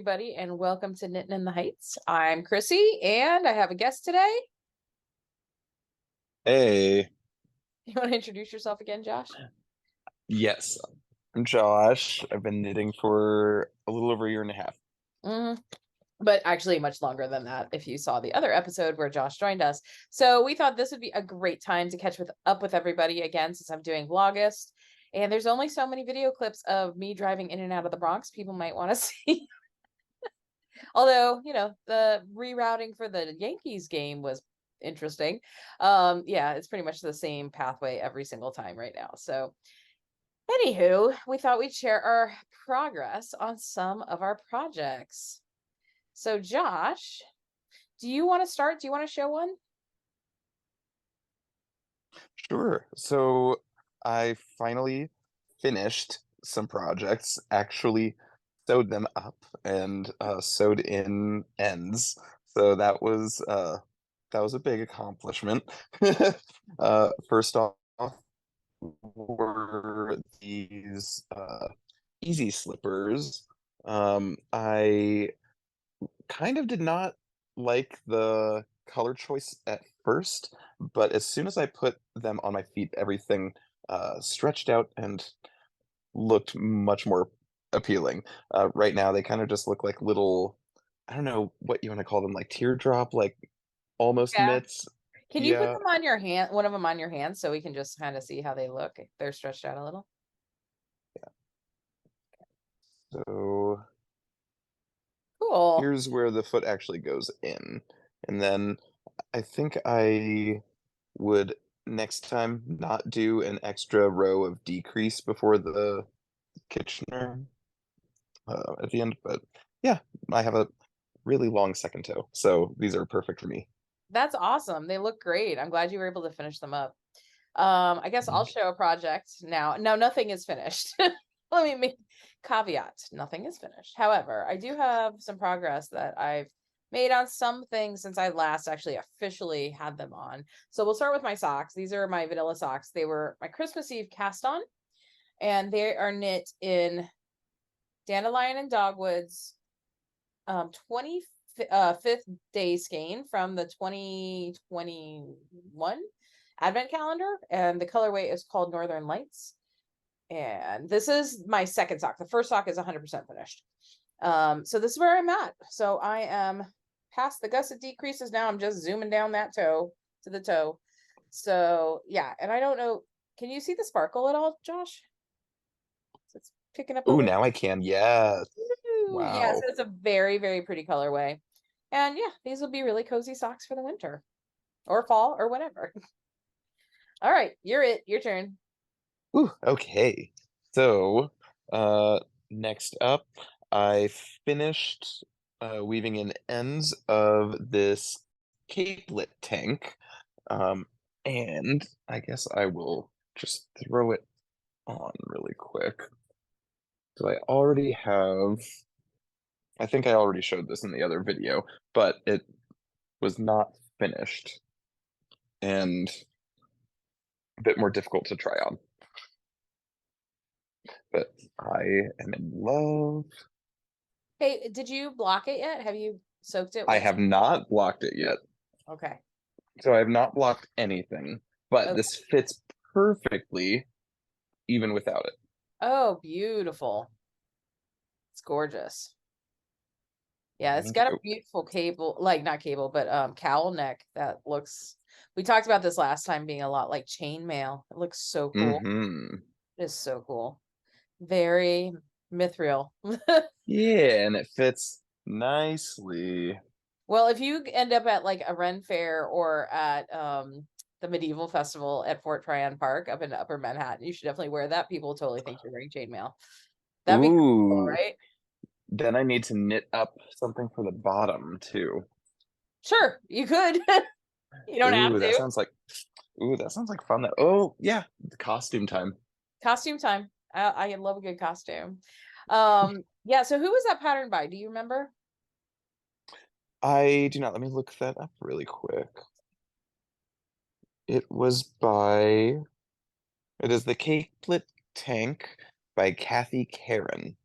everybody, and welcome to Knittin in the Heights. I'm Chrissie, and I have a guest today. Hey, You want to introduce yourself again, Josh? yes, I'm Josh. I've been knitting for a little over a year and a half. But actually much longer than that if you saw the other episode where Josh joined us. So we thought this would be a great time to catch up with everybody again, since I'm doing Vlogust. And there's only so many video clips of me driving in and out of the Bronx people might want to see. Although, the rerouting for the Yankees game was interesting. Yeah, it's pretty much the same pathway every single time right now. So anywho, we thought we'd share our progress on some of our projects. So Josh, do you want to start? Do you want to show one? Sure. So I finally finished some projects, actually sewed them up and sewed in ends. So that was a big accomplishment. First off were these easy slippers. I kind of did not like the color choice at first, but as soon as I put them on my feet, everything stretched out and looked much more appealing. Right now, they kind of just look like little, I don't know what you want to call them, like teardrop, like almost Yeah. mitts. Can you put Yeah. them on your hand, one of them on your hand, so we can just kind of see how they look if they're stretched out a little? So Cool. here's where the foot actually goes in. And then I think I would next time not do an extra row of decrease before the Kitchener at the end. But yeah, I have a really long second toe, so these are perfect for me. That's awesome. They look great. I'm glad you were able to finish them up. I guess I'll Thank show a project now. No, nothing is finished. Let me make caveat. Nothing is finished. However, I do have some progress that I've made on some things since I last actually officially had them on. So we'll start with my socks. These are my vanilla socks. They were my Christmas Eve cast on, and they are knit in Dandelion and Dogwoods 25th day skein from the 2021 advent calendar, and the colorway is called Northern Lights. And this is my second sock. The first sock is 100% finished. So this is where I'm at. So I am past the gusset decreases now. I'm just zooming down that toe to the toe. So yeah, and I don't know, can you see the sparkle at all, Josh? So it's picking up a Ooh, little. now I can. Yes. Ooh, yeah, so Wow. it's a very, very pretty colorway. And yeah, these will be really cozy socks for the winter or fall or whatever. All right, your turn. Ooh, okay. So, uh, next up, I finished weaving in ends of this capelet tank. Um, and I guess I will just throw it on really quick. So I already have, I think I already showed this in the other video, but it was not finished and a bit more difficult to try on. But I am in love. Hey, did you block it yet? Have you soaked it I with have not blocked it yet. Okay. So I have not blocked anything, but Okay. this fits perfectly even without it. Oh, beautiful. It's gorgeous. Yeah, it's Thank got a you. beautiful cable, like not cable, but cowl neck that looks, we talked about this last time, being a lot like chainmail. It looks so cool. Mm-hmm. It is so cool. Very mithril. Yeah, and it fits nicely. Well, if you end up at like a Ren Fair or at the medieval festival at Fort Tryon Park up in Upper Manhattan, you should definitely wear that. People totally think you're wearing chainmail. That'd be cool, Ooh, right? then I need to knit up something for the bottom too. Sure, you could. You don't have Ooh, that to. sounds like ooh, that sounds like fun. That oh yeah, the costume time. Costume time. I love a good costume. Yeah, so who was that pattern by? Do you remember? I do not. Let me look that up really quick. It was by it is the Capelet Tank by Cathy Carron.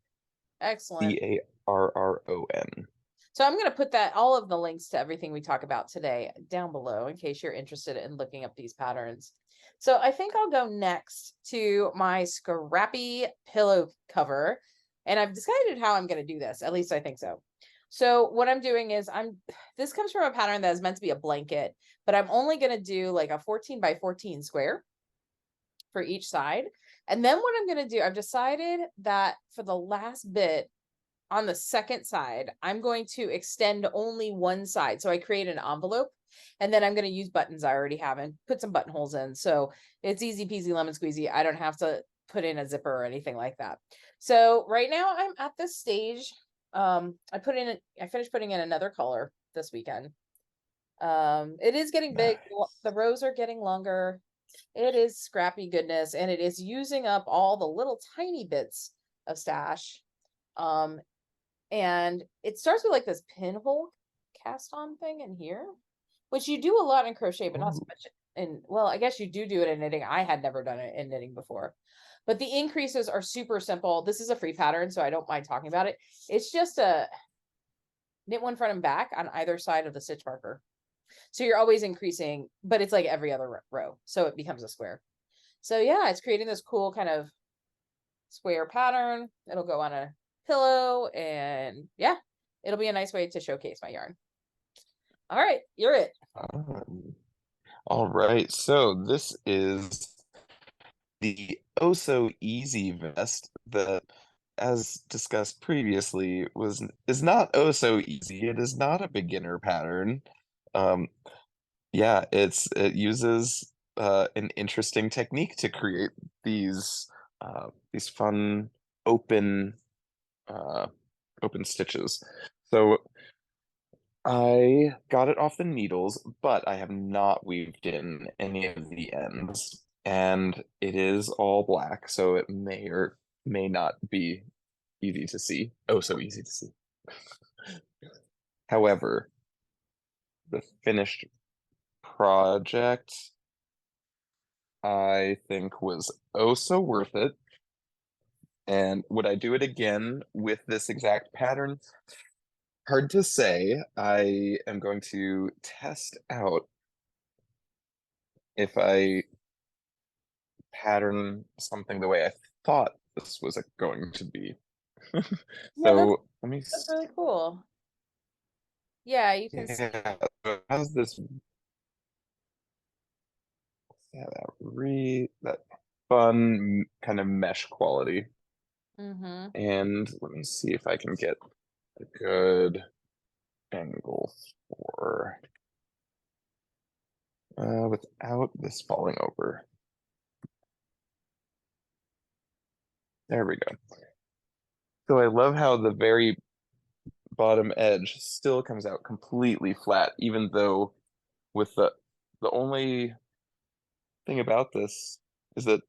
Excellent. Carron. So I'm going to put that, all of the links to everything we talk about today down below in case you're interested in looking up these patterns. So I think I'll go next to my scrappy pillow cover. And I've decided how I'm going to do this. At least I think so. So what I'm doing is this comes from a pattern that is meant to be a blanket, but I'm only going to do like a 14 by 14 square for each side. And then what I'm going to do, I've decided that for the last bit, on the second side, I'm going to extend only one side. So I create an envelope, and then I'm going to use buttons I already have and put some buttonholes in. So it's easy peasy lemon squeezy. I don't have to put in a zipper or anything like that. So right now I'm at this stage. I finished putting in another color this weekend. It is getting big. The rows are getting longer. It is scrappy goodness, and it is using up all the little tiny bits of stash. And it starts with like this pinhole cast on thing in here, which you do a lot in crochet, but not so much in, well, I guess you do it in knitting. I had never done it in knitting before, but the increases are super simple. This is a free pattern, so I don't mind talking about it. It's just a knit one front and back on either side of the stitch marker. So you're always increasing, but it's like every other row. So it becomes a square. So yeah, it's creating this cool kind of square pattern. It'll go on a pillow, and yeah, it'll be a nice way to showcase my yarn. All right, you're it. All right, so this is the Oh So Easy vest that, as discussed previously, is not oh so easy. It is not a beginner pattern. Yeah, it uses an interesting technique to create these fun open open stitches. So I got it off the needles, but I have not weaved in any of the ends, and it is all black, so it may or may not be easy to see. Oh, so easy to see. However, the finished project I think was oh so worth it. And would I do it again with this exact pattern? Hard to say. I am going to test out if I pattern something the way I thought this was going to be. Yeah, So let me that's really cool. Yeah, you can see. yeah, so how's this, yeah, that fun kind of mesh quality. Mm-hmm. And let me see if I can get a good angle for without this falling over. There we go. So I love how the very bottom edge still comes out completely flat, even though with the only thing about this is that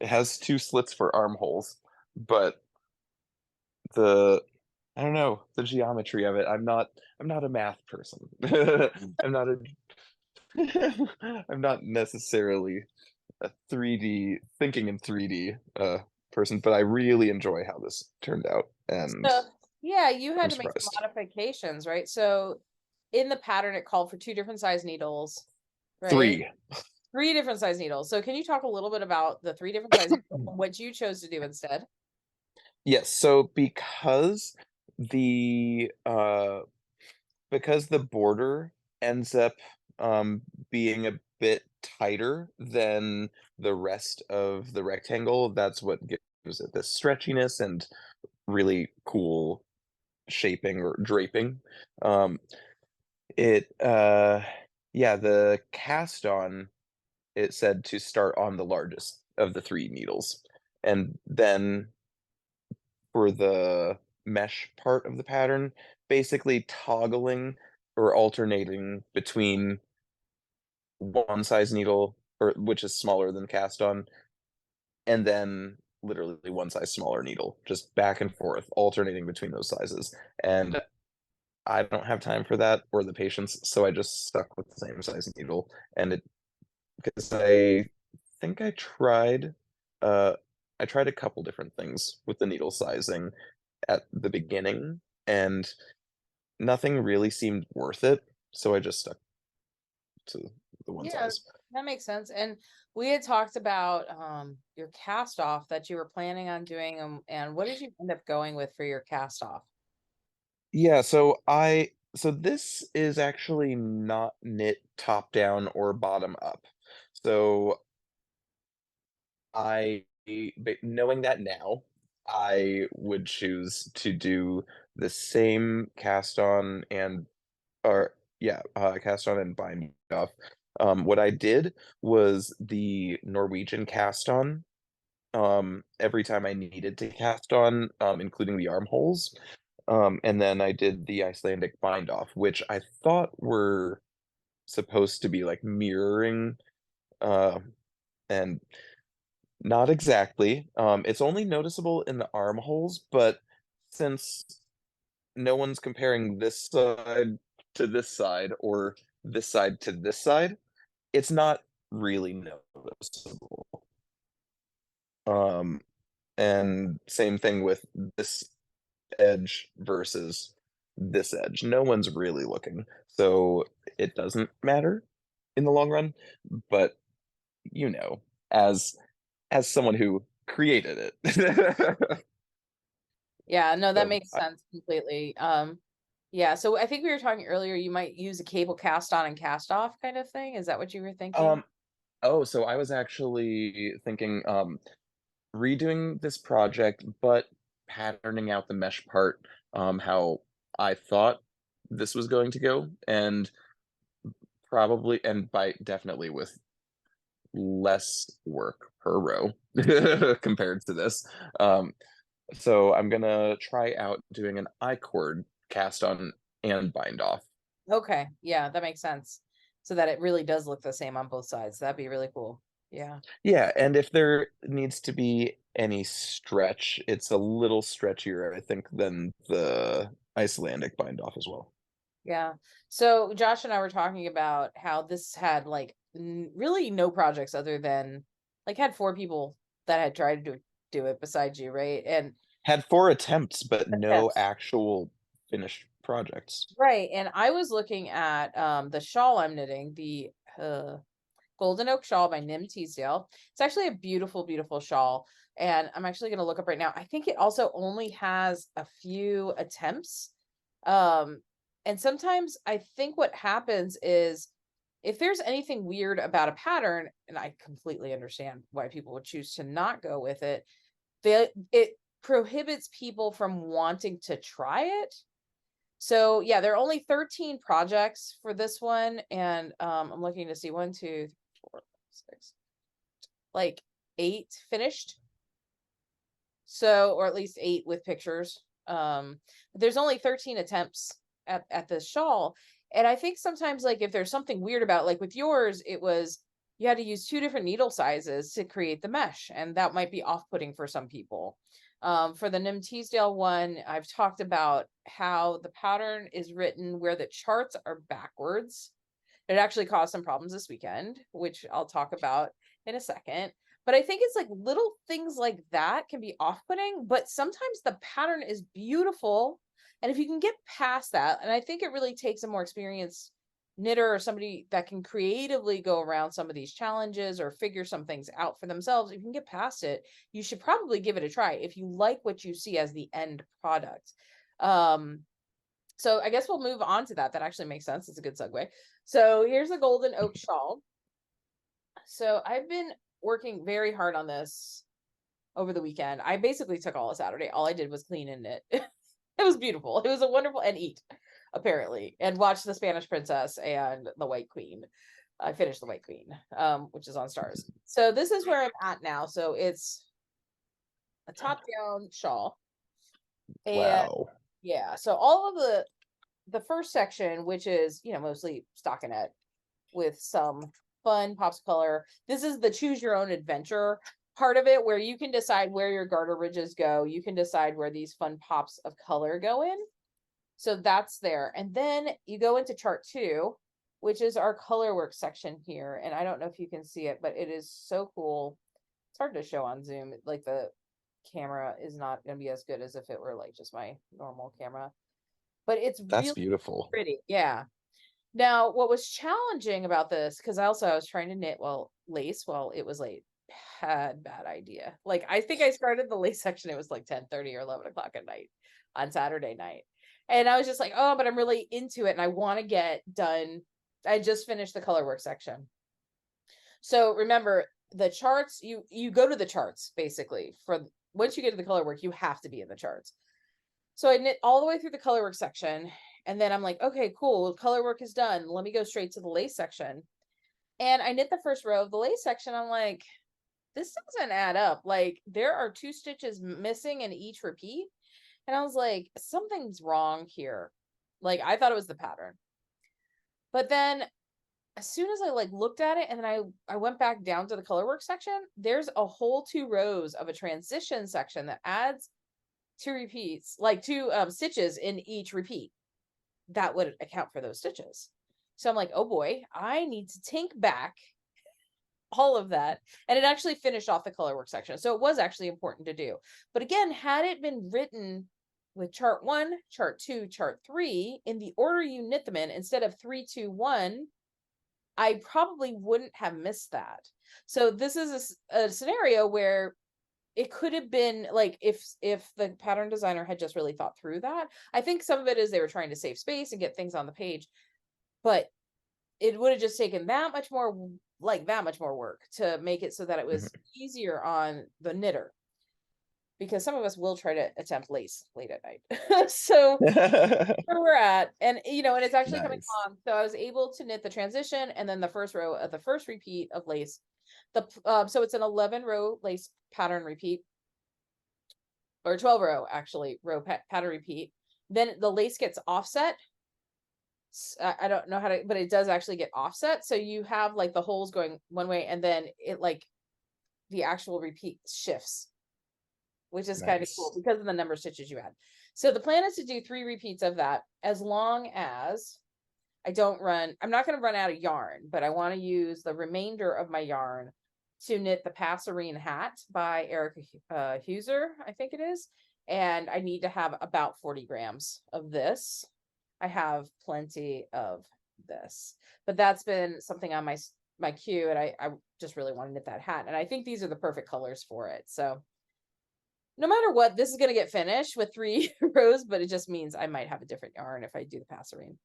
it has two slits for armholes, but the I don't know, the geometry of it. I'm not a math person. I'm not a I'm not necessarily a 3D thinking in 3D person, but I really enjoy how this turned out, and So yeah, you had I'm to make some surprised. modifications, right? So in the pattern, it called for 2 different size needles, right? Three. 3 different size needles. So can you talk a little bit about the 3 different size needles and what you chose to do instead? Yes, so the uh because the border ends up being a bit tighter than the rest of the rectangle, that's what gives it this stretchiness and really cool shaping or draping. Um, it yeah, the cast on, it said to start on the largest of the three needles, and then for the mesh part of the pattern, basically toggling or alternating between one size needle, or which is smaller than cast on, and then literally one size smaller needle, just back and forth, alternating between those sizes. And I don't have time for that or the patience, so I just stuck with the same size needle. And it, because I think uh I tried a couple different things with the needle sizing, at the beginning, and nothing really seemed worth it, so I just stuck to the one Yeah, size. that makes sense. And we had talked about your cast off that you were planning on doing, and what did you end up going with for your cast off? Yeah, so this is actually not knit top down or bottom up. So knowing that now, I would choose to do the same cast on and or yeah, cast on and bind off. What I did was the Norwegian cast on every time I needed to cast on, including the armholes. And then I did the Icelandic bind off, which I thought were supposed to be like mirroring, uh, and not exactly. It's only noticeable in the armholes, but since no one's comparing this side to this side or this side to this side, it's not really noticeable. Um, and same thing with this edge versus this edge. No one's really looking, so it doesn't matter in the long run. But you know, as someone who created it, Yeah, no, that so makes sense completely. Yeah, so I think we were talking earlier, you might use a cable cast on and cast off kind of thing. Is that what you were thinking? um oh, so I was actually thinking redoing this project, but patterning out the mesh part how I thought this was going to go, and probably and by definitely with less work per row compared to this. Um, so I'm gonna try out doing an I-cord cast on and bind off. Okay, yeah, that makes sense. So that it really does look the same on both sides. That'd be really cool. Yeah. Yeah, and if there needs to be any stretch, it's a little stretchier, I think, than the Icelandic bind off as well. Yeah. So Josh and I were talking about how this had like really no projects other than like had four people that had tried to do it besides you, right? And Had 4 attempts, but no attempts. actual finished projects. Right. And I was looking at the shawl I'm knitting, the Goldenoak shawl by Teasdale. It's actually a beautiful, beautiful shawl. And I'm actually going to look up right now. I think it also only has a few attempts. Um, and sometimes I think what happens is if there's anything weird about a pattern, and I completely understand why people would choose to not go with it, it prohibits people from wanting to try it. So yeah, there are only 13 projects for this one, and I'm looking to see 1, 2, 3, 4, 6, like 8 finished. So, or at least 8 with pictures. There's only 13 attempts at the shawl, and I think sometimes like if there's something weird about like with yours, it was you had to use 2 different needle sizes to create the mesh, and that might be off-putting for some people. For the Nim Teasdale one, I've talked about how the pattern is written where the charts are backwards. It actually caused some problems this weekend, which I'll talk about in a second. But I think it's like little things like that can be off-putting, but sometimes the pattern is beautiful. And if you can get past that, and I think it really takes a more experienced knitter or somebody that can creatively go around some of these challenges or figure some things out for themselves, if you can get past it, you should probably give it a try if you like what you see as the end product. So I guess we'll move on to that. That actually makes sense. It's a good segue. So here's the Goldenoak shawl. So I've been working very hard on this over the weekend. I basically took all of Saturday. All I did was clean and knit. It was beautiful. It was a wonderful and eat, apparently, and watch the Spanish Princess and the White Queen. I finished the White Queen, which is on Stars. So this is where I'm at now. So it's a top-down shawl, and Wow. yeah. So all of the first section, which is mostly stockinette with some fun pops of color. This is the choose your own adventure part of it where you can decide where your garter ridges go. You can decide where these fun pops of color go in. So that's there. And then you go into chart 2, which is our color work section here. And I don't know if you can see it, but it is so cool. It's hard to show on Zoom, like the camera is not going to be as good as if it were like just my normal camera. But it's That's really beautiful. pretty. Yeah. Now, what was challenging about this, because I was trying to knit lace while it was late. Bad idea. Like, I think I started the lace section, it was like 10:30 or 11 o'clock at night on Saturday night. And I was just like, oh, but I'm really into it and I want to get done. I just finished the color work section. So remember, the charts, you go to the charts basically. For once you get to the color work, you have to be in the charts. So I knit all the way through the color work section, and then I'm like, okay, cool, color work is done. Let me go straight to the lace section. And I knit the first row of the lace section. I'm like, this doesn't add up. Like, there are 2 stitches missing in each repeat. And I was like, something's wrong here. Like, I thought it was the pattern. But then as soon as I like looked at it and then I went back down to the color work section, there's a whole 2 rows of a transition section that adds 2 repeats, like 2 stitches in each repeat. That would account for those stitches. So I'm like, oh boy, I need to tink back all of that. And it actually finished off the color work section. So it was actually important to do. But again, had it been written with chart 1, chart 2, chart 3 in the order you knit them in instead of 3, 2, 1, I probably wouldn't have missed that. So this is a scenario where it could have been like if the pattern designer had just really thought through that. I think some of it is they were trying to save space and get things on the page, but it would have just taken that much more work to make it so that it was easier on the knitter, because some of us will try to attempt lace late at night. So where we're at, and and it's actually coming Nice. along. So I was able to knit the transition and then the first row of the first repeat of lace. So it's an 11 row lace pattern repeat, or 12 row actually pattern repeat. Then the lace gets offset. I don't know how to, but it does actually get offset. So you have like the holes going one way and then it like the actual repeat shifts, which is kind of cool because of the number of stitches you add. So the plan is to do 3 repeats of that, as long as I'm not going to run out of yarn, but I want to use the remainder of my yarn to knit the Passerine hat by Erica Huser, I think it is. And I need to have about 40 grams of this. I have plenty of this, but that's been something on my queue, and I just really want to knit that hat. And I think these are the perfect colors for it. So no matter what, this is going to get finished with 3 rows, but it just means I might have a different yarn if I do the Passerine.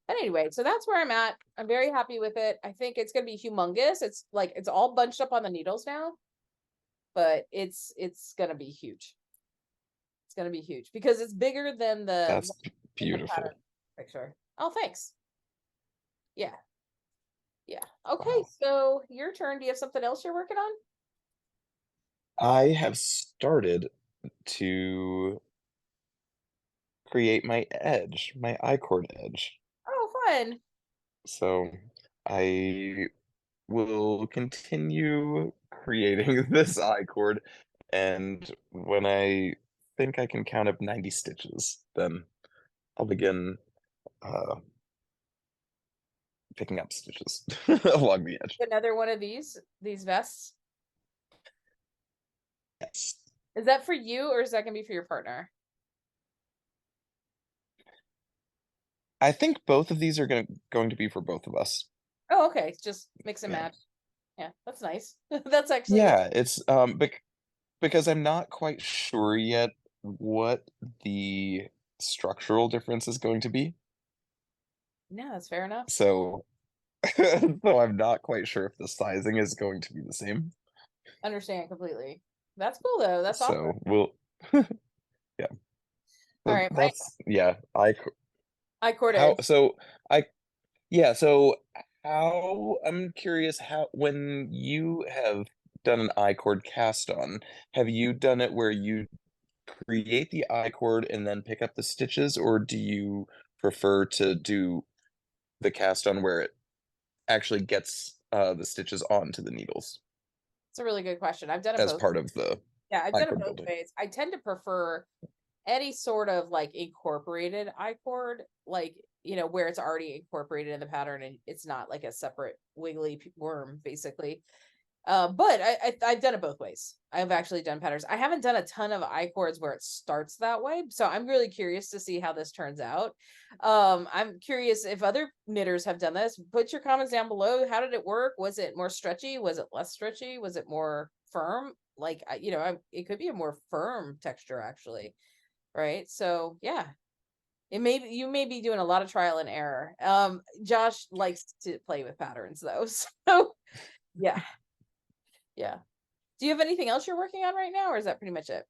But anyway, so that's where I'm at. I'm very happy with it. I think it's going to be humongous. It's like, it's all bunched up on the needles now, but it's going to be huge. It's going to be huge because it's bigger than That's beautiful. Picture. Oh, thanks. Yeah. Yeah. Okay. Wow. So your turn. Do you have something else you're working on? I have started to create my edge, my I-cord edge. Oh, fun. So I will continue creating this I-cord, and when I think I can count up 90 stitches, then I'll begin picking up stitches along the edge. Another one of these vests. Yes. Is that for you or is that gonna be for your partner? I think both of these are going to be for both of us. Oh, okay. Just mix and Yeah. match. Yeah, that's nice. That's actually Yeah, it's because I'm not quite sure yet what the structural difference is going to be. no, that's fair enough. So so I'm not quite sure if the sizing is going to be the same. Understand completely. That's cool though. That's awesome. So we'll yeah. All So right, that's yeah, I cord how edge. so I yeah, so how I'm curious how when you have done an I-cord cast on, have you done it where you create the I-cord and then pick up the stitches, or do you prefer to do the cast on where it actually gets the stitches onto the needles It's a really good question. I've done it as both. part of the Yeah, I've done it I-cord both building? ways. I tend to prefer any sort of like incorporated I-cord, like, where it's already incorporated in the pattern and it's not like a separate wiggly worm, basically. But I've done it both ways. I've actually done patterns. I haven't done a ton of I-cords where it starts that way, so I'm really curious to see how this turns out. I'm curious if other knitters have done this. Put your comments down below. How did it work? Was it more stretchy? Was it less stretchy? Was it more firm? Like, it could be a more firm texture actually, right? So yeah, you may be doing a lot of trial and error. Josh likes to play with patterns though, so yeah. Yeah. Do you have anything else you're working on right now, or is that pretty much it?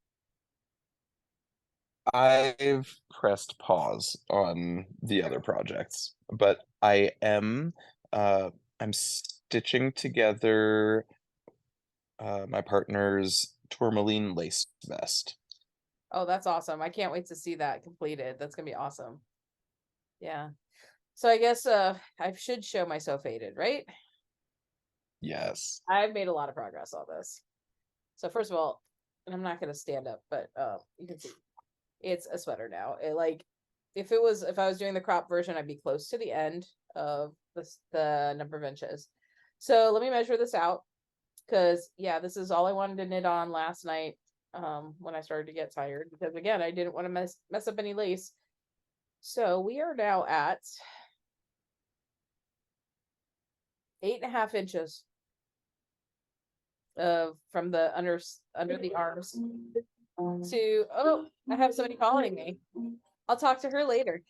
I've pressed pause on the other projects, but I'm stitching together my partner's Tourmaline lace vest. Oh, that's awesome. I can't wait to see that completed. That's gonna be awesome. Yeah. So I guess I should show my So Faded, right? Yes. I've made a lot of progress on this. So first of all, and I'm not gonna stand up, but you can see it's a sweater now. If I was doing the crop version, I'd be close to the end of the number of inches. So let me measure this out, because yeah, this is all I wanted to knit on last night when I started to get tired, because again, I didn't want to mess up any lace. So we are now at 8.5 inches from the under the arms to, oh, I have somebody calling me. I'll talk to her later.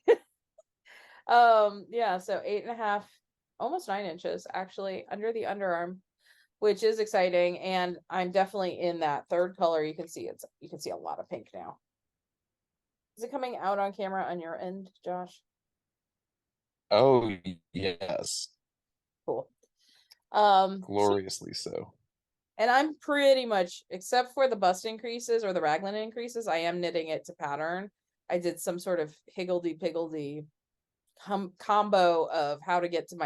Yeah, so 8.5, almost 9 inches actually under the underarm, which is exciting. And I'm definitely in that third color. You can see a lot of pink now. Is it coming out on camera on your end, Josh? Oh, yes. Cool. Gloriously so. And I'm pretty much, except for the bust increases or the raglan increases, I am knitting it to pattern. I did some sort of higgledy-piggledy combo of how to get to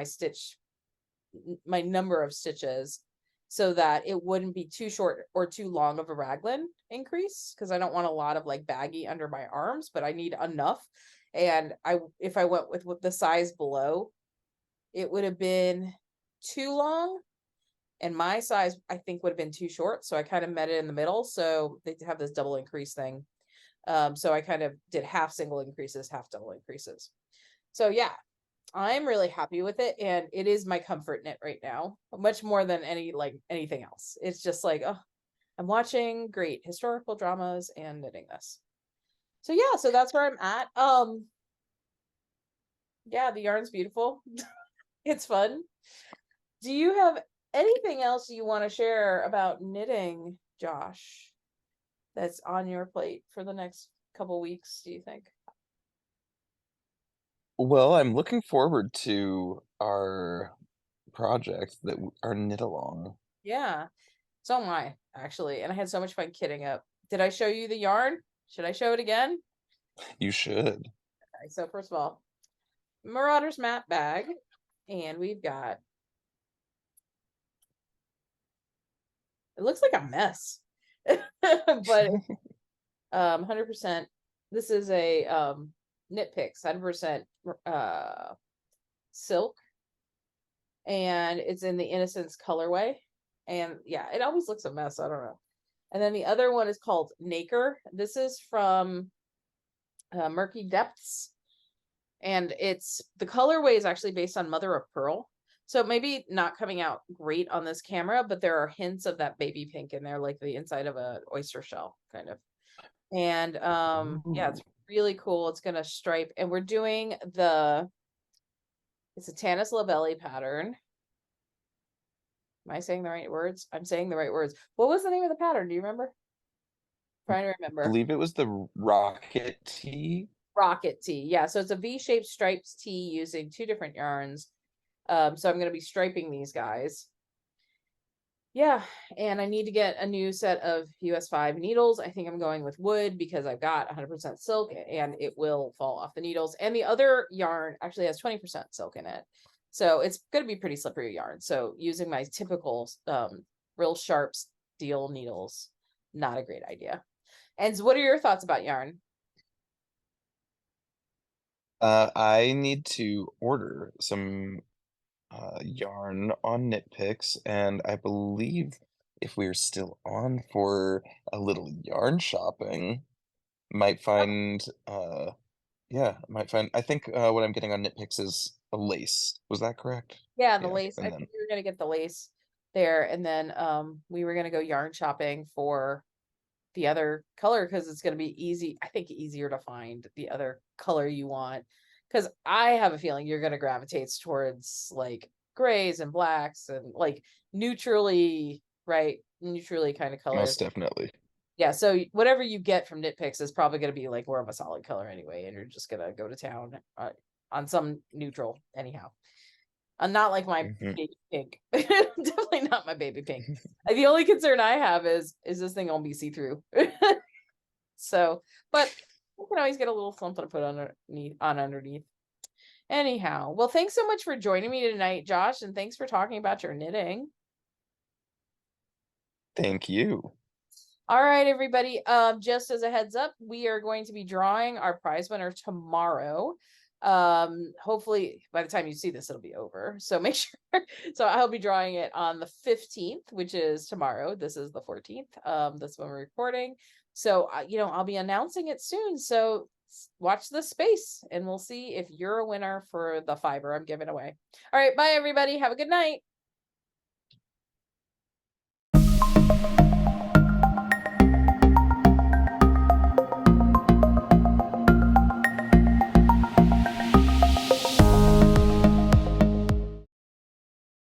my number of stitches, so that it wouldn't be too short or too long of a raglan increase, because I don't want a lot of like baggy under my arms, but I need enough. And if I went with the size below, it would have been too long, and my size I think would have been too short, so I kind of met it in the middle. So they have this double increase thing. So I kind of did half single increases, half double increases. So yeah, I'm really happy with it, and it is my comfort knit right now, much more than anything else. It's just like, oh, I'm watching great historical dramas and knitting this. So yeah, so that's where I'm at. Yeah, the yarn's beautiful. It's fun. Do you have anything else you want to share about knitting, Josh, that's on your plate for the next couple weeks, do you think? Well, I'm looking forward to our project our knit along. Yeah, so am I, actually. And I had so much fun kitting up. Did I show you the yarn? Should I show it again? You should. Okay, so first of all, Marauders map bag, and we've got, it looks like a mess, but 100%. This is a knit picks, 100% silk, and it's in the Innocence colorway. And yeah, it always looks a mess. I don't know. And then the other one is called Nacre. This is from Murky Depths, and the colorway is actually based on Mother of Pearl. So maybe not coming out great on this camera, but there are hints of that baby pink in there, like the inside of a oyster shell, kind of. And yeah, it's really cool. It's gonna stripe, and we're doing it's a Tanis Lavallee pattern. Am I saying the right words? I'm saying the right words. What was the name of the pattern? Do you remember? Trying to I remember. believe it was the rocket tee. Rocket tee. Yeah, so it's a V-shaped striped tee using 2 different yarns. So I'm going to be striping these guys. Yeah, and I need to get a new set of US5 needles. I think I'm going with wood because I've got 100% silk and it will fall off the needles. And the other yarn actually has 20% silk in it. So it's going to be pretty slippery yarn. So using my typical real sharp steel needles, not a great idea. And so what are your thoughts about yarn? I need to order some yarn on Knit Picks, and I believe if we're still on for a little yarn shopping, might find yeah, might find I think what I'm getting on Knit Picks is a lace. Was that correct? Yeah, the Yeah, lace. I and then think we were gonna get the lace there, and then we were gonna go yarn shopping for the other color because it's gonna be easy. I think easier to find the other color you want. Because I have a feeling you're gonna gravitate towards like grays and blacks and like neutrally, right? Neutrally kind of colors. most definitely. Yeah, so whatever you get from Knit Picks is probably going to be like more of a solid color anyway, and you're just going to go to town on some neutral anyhow. Not like my Mhm. baby pink. Definitely not my baby pink. The only concern I have is this thing gonna be see-through. So, but you can always get a little something to put underneath. Anyhow, well, thanks so much for joining me tonight, Josh, and thanks for talking about your knitting. Thank you. All right, everybody. Just as a heads up, we are going to be drawing our prize winner tomorrow. Hopefully by the time you see this, it'll be over. So make sure. So I'll be drawing it on the 15th, which is tomorrow. This is the 14th. That's when we're recording. So I'll be announcing it soon. So watch the space and we'll see if you're a winner for the fiber I'm giving away. All right, bye everybody. Have a good night.